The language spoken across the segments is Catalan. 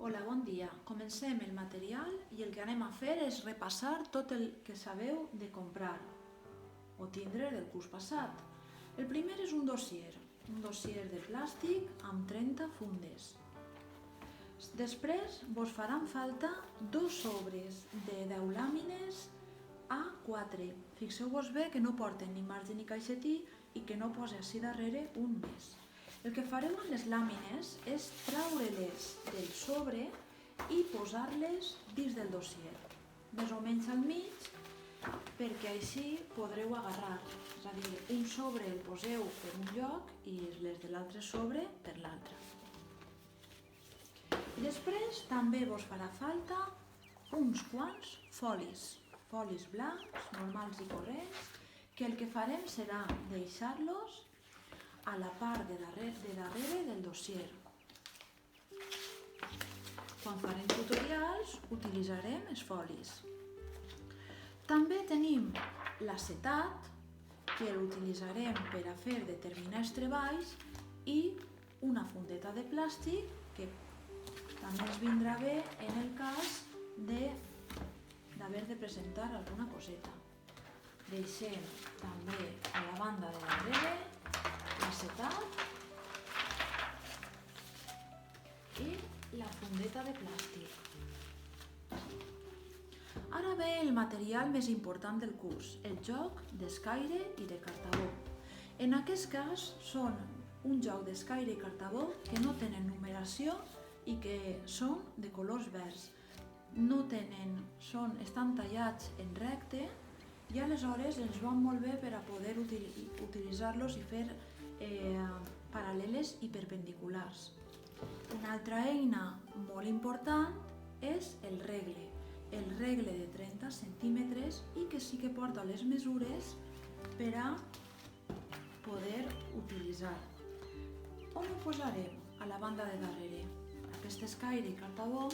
Hola, bon dia. Comencem el material i el que anem a fer és repassar tot el que sabeu de comprar o tindre del curs passat. El primer és un dossier de plàstic amb 30 fundes. Després vos faran falta dos sobres de 10 làmines A4. Fixeu-vos bé que no porten ni marge ni caixetí i que no posa així darrere un més. El que fareu amb les làmines és traure-les del sobre i posar-les dins del dossier, més o menys al mig, perquè així podreu agarrar. És a dir, un sobre el poseu per un lloc i les de l'altre sobre per l'altre. Després també vos farà falta uns quants folis blancs, normals i corrents, que el que farem serà deixar-los a la part de darrere del dossier. Quan farem tutorials utilitzarem els folis. També tenim l'acetat, que l'utilitzarem per a fer determinats treballs, i una fundeta de plàstic que també ens vindrà bé en el cas d'haver de presentar alguna coseta. Deixem també a la banda de darrere l'acetat i la fundeta de plàstic. Ara ve el material més important del curs, el joc d'escaire i de cartabó. En aquest cas són un joc d'escaire i cartabó que no tenen numeració i que són de colors verds. Estan tallats en recte i aleshores ens van molt bé per a poder utilitzar-los i fer paral·leles i perpendiculars. Una altra eina molt important és el regle de 30 centímetres i que sí que porta les mesures per a poder utilitzar. On ho posarem? A la banda de darrere. Aquest escaire i cartabó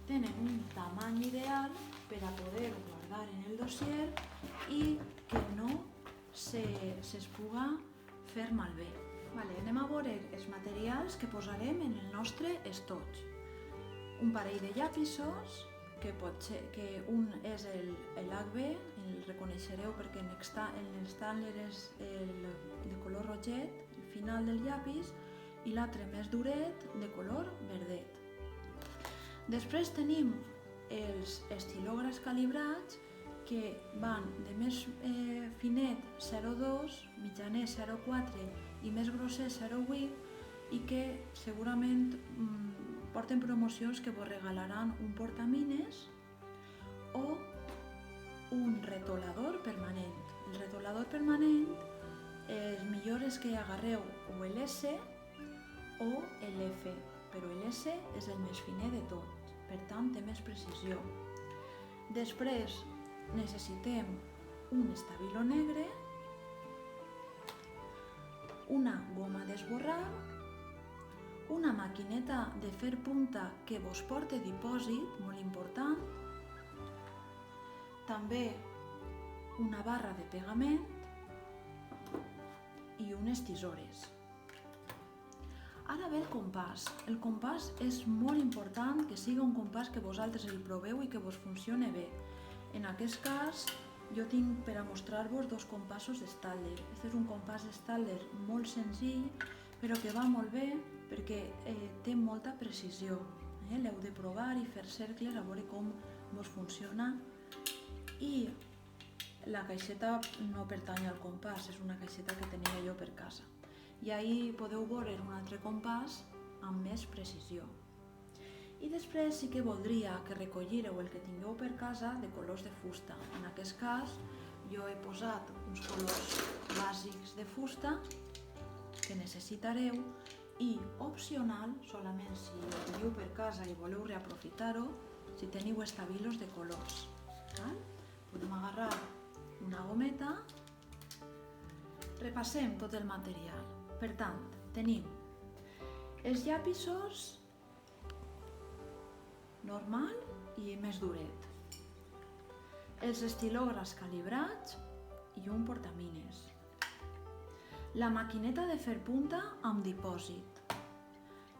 tenen un tamany ideal per a poder guardar en el dossier i que no se'ls puga fer malbé. Anem a veure els materials que posarem en el nostre estoig. Un parell de llapisos, que un és l'HB, el reconeixereu perquè en l'estàndard és de color roget, el final del llapis, i l'altre més duret, de color verdet. Després tenim els estilògrafs calibrats, que van de més finet 0,2, mitjaner 0,4 i més grosser 0,8 i que segurament porten promocions que vos regalaran un portamines o un retolador permanent. El retolador permanent el millor és que agarreu o l'S o l'F, però l'S és el més finet de tot, per tant té més precisió. Després necessitem un estabilo negre, una goma d'esborrar, una maquineta de fer punta que vos porte dipòsit, molt important, també una barra de pegament i unes tisores. Ara ve el compàs. El compàs és molt important que sigui un compàs que vosaltres el proveu i que vos funcione bé. En aquest cas, jo tinc per a mostrar-vos dos compassos Staedtler. Aquest és un compàs Staedtler molt senzill, però que va molt bé perquè té molta precisió. L'heu de provar i fer cercles a veure com vos funciona. I la caixeta no pertany al compàs, és una caixeta que tenia jo per casa. I ahí podeu veure un altre compàs amb més precisió. I després sí que voldria que recollireu el que tingueu per casa de colors de fusta. En aquest cas jo he posat uns colors bàsics de fusta que necessitareu i opcional, solament si ho teniu per casa i voleu reaprofitar-ho, si teniu estabilos de colors. Podem agarrar una gometa. Repassem tot el material. Per tant, tenim els llapisos normal i més duret, els estilògrafs calibrats i un portamines, la maquineta de fer punta amb dipòsit,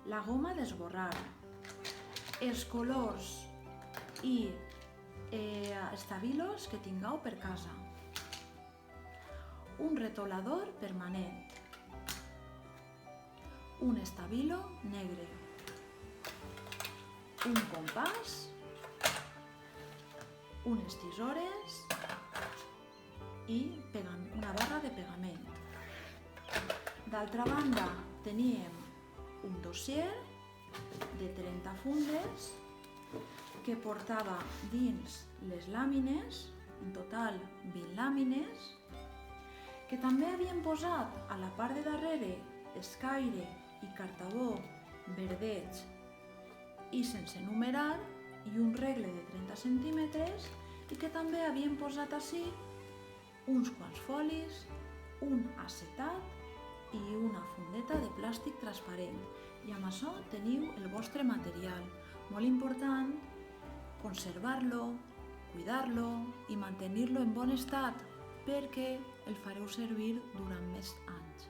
la goma d'esborrar, els colors i estabilos que tingueu per casa, un retolador permanent, un estabilo negre, un compàs, unes tisores i una barra de pegament. D'altra banda teníem un dossier de 30 fundes que portava dins les làmines, en total 20 làmines, que també havien posat a la part de darrere escaire i cartabó verdeig i sense numerar i un regle de 30 centímetres i que també havien posat ací uns quants folis, un acetat i una fundeta de plàstic transparent. I amb això teniu el vostre material. Molt important conservar-lo, cuidar-lo i mantenir-lo en bon estat perquè el fareu servir durant més anys.